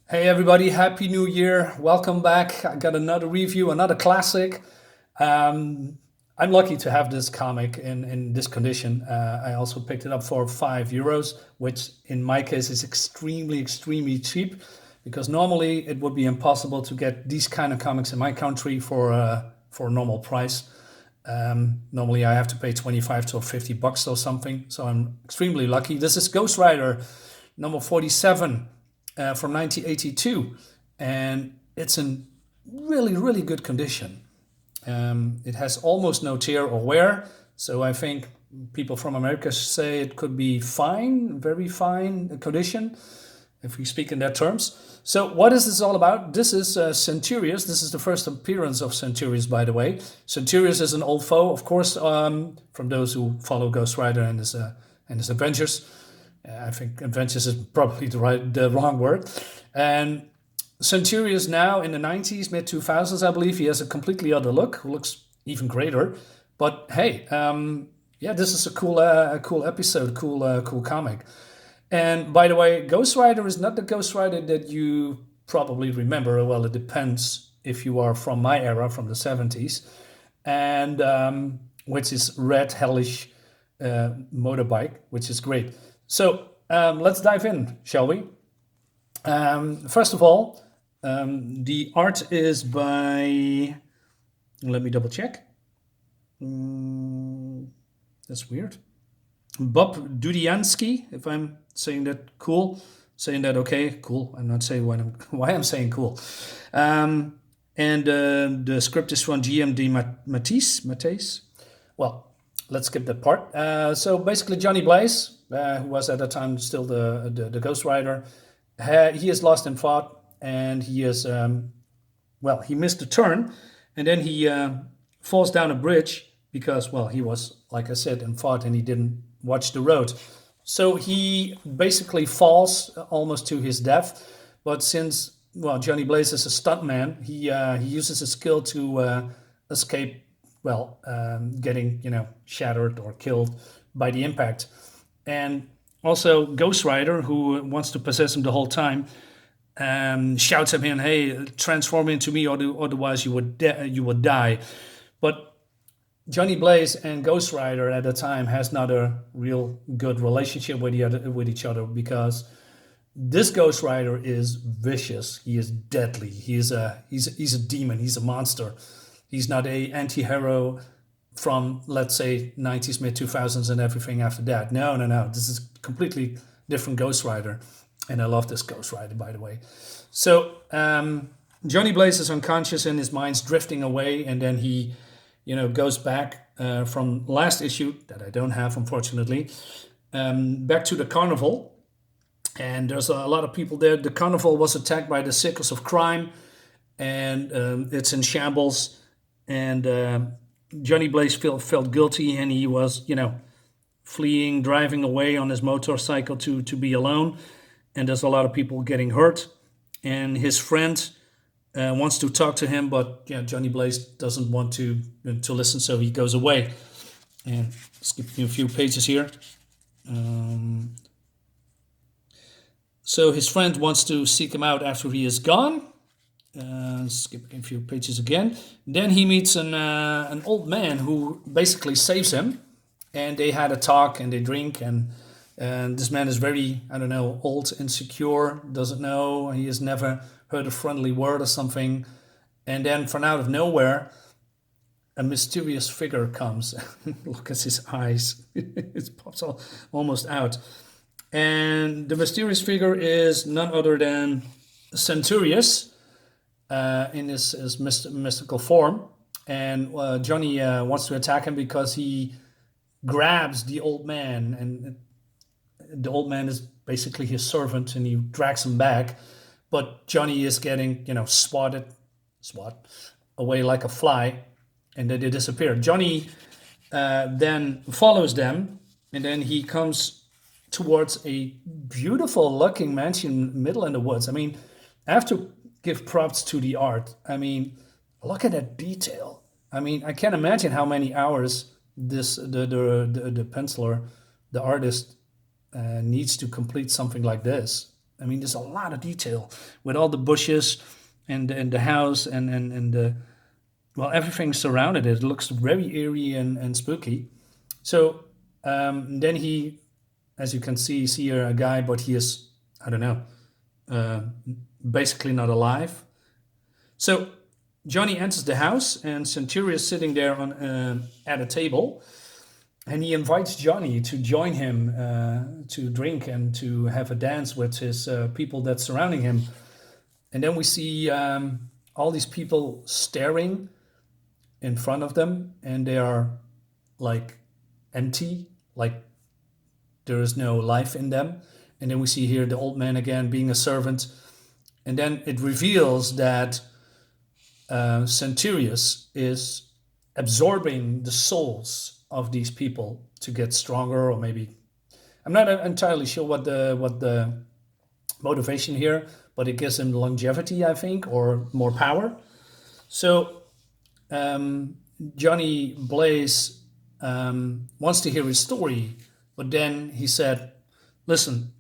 Hey everybody, Happy New Year. Welcome back. I got another review, another classic. Um, I'm lucky to have this comic in this condition. I also picked it up for €5, which in my case is extremely cheap because normally it would be impossible to get these kind of comics in my country for a normal price. Normally I have to pay 25 to 50 bucks or something, so I'm extremely lucky. This is Ghost Rider number 47 from 1982, and it's in really good condition. It has almost no tear or wear, so I think people from America say it could be fine, very fine condition, if we speak in that terms. So what is this all about? This is Centurious. This is the first appearance of Centurious, by the way. Centurious is an old foe, of course, from those who follow Ghost Rider and his adventures. I think adventures is probably the wrong word. And Centurious now in the 90s, mid 2000s, I believe, he has a completely other look, who looks even greater. But hey, yeah, this is a cool episode, cool comic. And by the way, Ghost Rider is not the Ghost Rider that you probably remember. Well, it depends if you are from my era, from the 70s, and which is red hellish motorbike, which is great. So let's dive in, shall we? First of all, the art is by. Let me double check. That's weird. Bob Dudiansky, if I'm saying that saying that okay, cool. I'm not saying why I'm saying cool. And the script is from GMD Matisse. Well, let's skip that part. So basically, Johnny Blaze, who was at that time still the Ghost Rider, he is lost in thought, and he is he missed the turn, and then he falls down a bridge because he was, like I said, in thought, and he didn't watch the road. So he basically falls almost to his death. But since Johnny Blaze is a stuntman, he uses his skill to escape. Getting shattered or killed by the impact. And also Ghost Rider, who wants to possess him the whole time, shouts at him, "Hey, transform into me, or otherwise you would die." But Johnny Blaze and Ghost Rider at the time has not a real good relationship with each other, because this Ghost Rider is vicious. He is deadly. He's a demon. He's a monster. He's not a anti-hero from, let's say, 90s, mid 2000s and everything after that. No. This is a completely different Ghost Rider. And I love this Ghost Rider, by the way. So Johnny Blaze is unconscious and his mind's drifting away. And then he, goes back from last issue, that I don't have, unfortunately, back to the carnival. And there's a lot of people there. The carnival was attacked by the sickles of crime. And it's in shambles. And Johnny Blaze felt guilty, and he was, fleeing, driving away on his motorcycle to be alone. And there's a lot of people getting hurt. And his friend wants to talk to him, but Johnny Blaze doesn't want to listen, so he goes away. And skipping a few pages here. So his friend wants to seek him out after he is gone. Skipping a few pages again. Then he meets an old man who basically saves him, and they had a talk and they drink, and this man is very, old, insecure, doesn't know, he has never heard a friendly word or something. And then from out of nowhere, a mysterious figure comes. Look at his eyes. It pops almost out. And the mysterious figure is none other than Centurious, in his mystical form. And Johnny wants to attack him because he grabs the old man, and the old man is basically his servant, and he drags him back. But Johnny is getting, swat away like a fly, and then they disappear. Johnny then follows them, and then he comes towards a beautiful looking mansion middle in the woods. I mean, I have to give props to the art. I mean, look at that detail. I mean, I can't imagine how many hours the penciler, the artist, needs to complete something like this. I mean, there's a lot of detail with all the bushes and the house and the, well, everything surrounded it. It looks very eerie and spooky. So then he, as you can see here a guy, but he is, I don't know, uh, basically not alive. So Johnny enters the house, and Centurious sitting there on at a table, and he invites Johnny to join him to drink and to have a dance with his people that's surrounding him. And then we see all these people staring in front of them, and they are like empty, like there is no life in them. And then we see here the old man again being a servant. And then it reveals that Centurious is absorbing the souls of these people to get stronger, or maybe I'm not entirely sure what the motivation here, but it gives him longevity, I think, or more power. So Johnny Blaze wants to hear his story, but then he said, "Listen,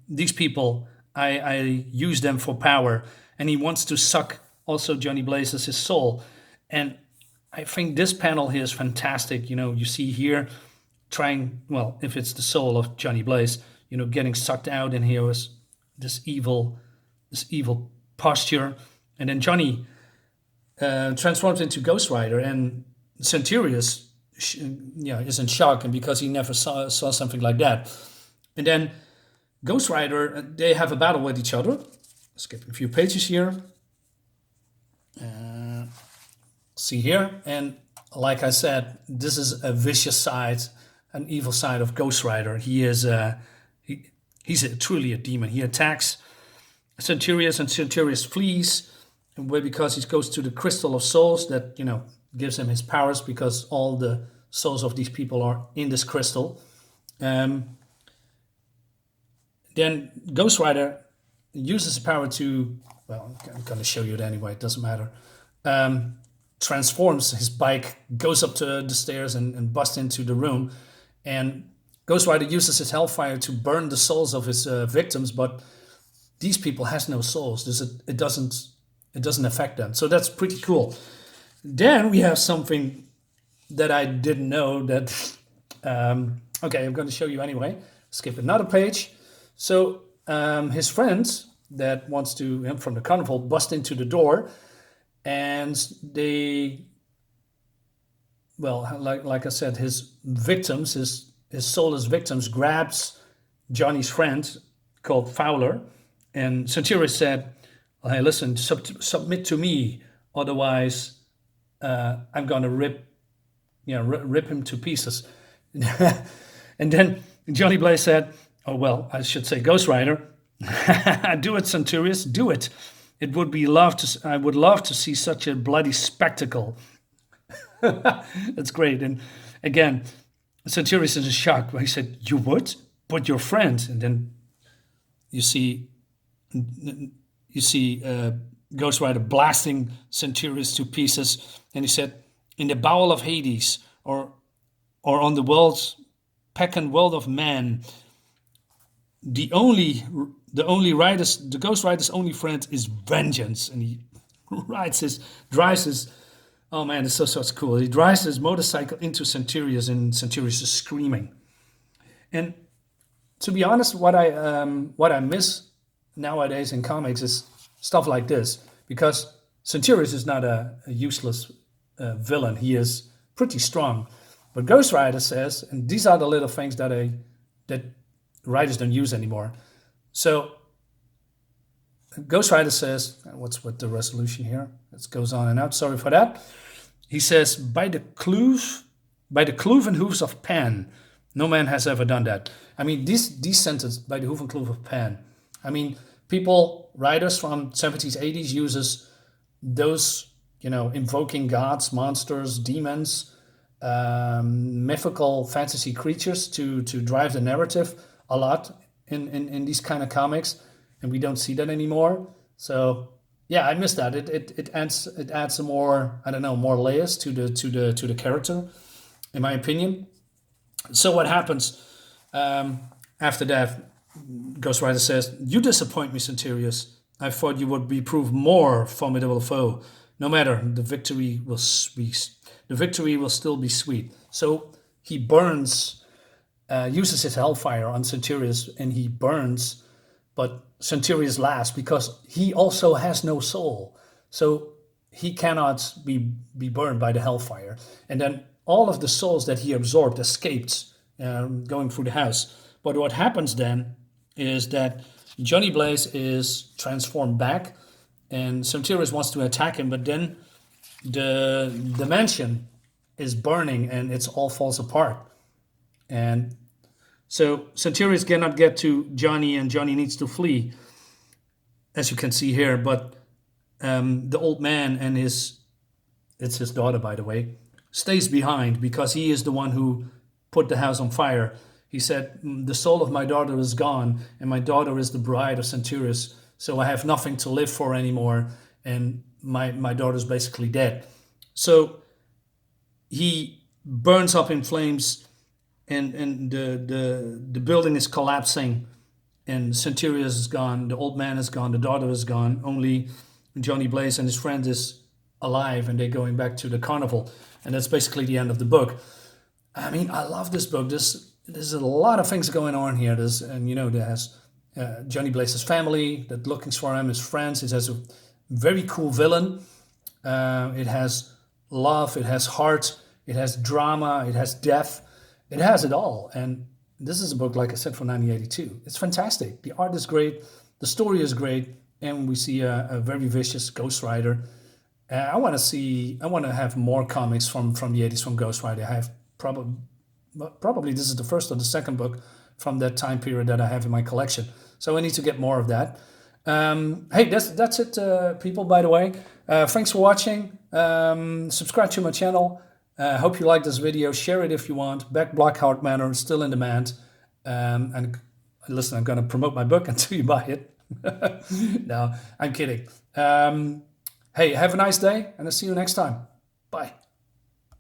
these people, I use them for power," and he wants to suck also Johnny Blaze as his soul. And I think this panel here is fantastic. You know, you see here trying, well, if it's the soul of Johnny Blaze, you know, getting sucked out, and here is this evil posture, and then Johnny transforms into Ghost Rider, and Centurious, is in shock, and because he never saw something like that. And then Ghost Rider, they have a battle with each other. Skipping a few pages here. See here, and like I said, this is a vicious side, an evil side of Ghost Rider. He is he's truly a demon. He attacks Centurious, and Centurious flees, because he goes to the Crystal of Souls that, you know, gives him his powers, because all the souls of these people are in this crystal. Then Ghost Rider uses his power to, well, I'm going to show you it anyway, it doesn't matter. Transforms his bike, goes up to the stairs and busts into the room. And Ghost Rider uses his hellfire to burn the souls of his victims, but these people has no souls. It doesn't affect them. So that's pretty cool. Then we have something that I didn't know that, okay, I'm going to show you anyway. Skip another page. So his friends that wants to, him from the carnival, bust into the door, and they, well, like I said, his victims, his soulless victims, grabs Johnny's friend called Fowler, and Centurious said, well, "Hey, listen, submit to me, otherwise I'm gonna rip him to pieces." And then Johnny Blaze said, "Oh, well, I should say Ghost Rider, do it, Centurious, do it. It would be I would love to see such a bloody spectacle." That's great. And again, Centurious is in shock. He said, "You would? But your friend?" And then you see Ghost Rider blasting Centurious to pieces. And he said, "In the bowel of Hades, or on the Peccan world of man, the Ghost Rider's only friend is vengeance." And he drives his, oh man, it's so cool. He drives his motorcycle into Centurious, and Centurious is screaming. And to be honest, what I miss nowadays in comics is stuff like this, because Centurious is not a useless villain. He is pretty strong. But Ghost Rider says, and these are the little things that writers don't use anymore. So Ghost Rider says, what's with the resolution here? It goes on and out. Sorry for that. He says, by the cloven hooves of Pan, no man has ever done that. I mean, these sentences, by the hoof and kloof of Pan. I mean, writers from 70s, 80s uses those, invoking gods, monsters, demons, mythical fantasy creatures to drive the narrative a lot in these kind of comics, and we don't see that anymore. So yeah, I miss that. It adds some more, I don't know, more layers to the character, in my opinion. So what happens after that? Ghost Rider says, "You disappoint me, Centurious. I thought you would be proved more formidable foe. No matter, the victory will still be sweet." So he burns, uses his hellfire on Centurious, and he burns, but Centurious laughs because he also has no soul. So he cannot be burned by the hellfire. And then all of the souls that he absorbed escaped, going through the house. But what happens then is that Johnny Blaze is transformed back, and Centurious wants to attack him, but then the mansion is burning and it all falls apart. And so Centurious cannot get to Johnny, and Johnny needs to flee, as you can see here. But the old man and it's his daughter, by the way, stays behind because he is the one who put the house on fire. He said, "The soul of my daughter is gone, and my daughter is the bride of Centurious, so I have nothing to live for anymore, and my daughter's basically dead." So he burns up in flames, and the building is collapsing, and Centurious is gone, the old man is gone, the daughter is gone. Only Johnny Blaze and his friend is alive, and they're going back to the carnival. And that's basically the end of the book. I mean, I love this book. There's a lot of things going on here. There has Johnny Blaze's family that looking for him, his friends. It has a very cool villain. It has love, it has heart, it has drama, it has death. It has it all. And this is a book, like I said, from 1982. It's fantastic. The art is great. The story is great. And we see a very vicious Ghost Rider. I want to have more comics from the 80s from Ghost Rider. I have probably this is the first or the second book from that time period that I have in my collection. So I need to get more of that. Hey, that's it, people, by the way. Thanks for watching. Subscribe to my channel. Hope you like this video. Share it if you want. BLACKHART MANOR, still in demand. And listen, I'm going to promote my book until you buy it. No, I'm kidding. Hey, have a nice day, and I'll see you next time. Bye.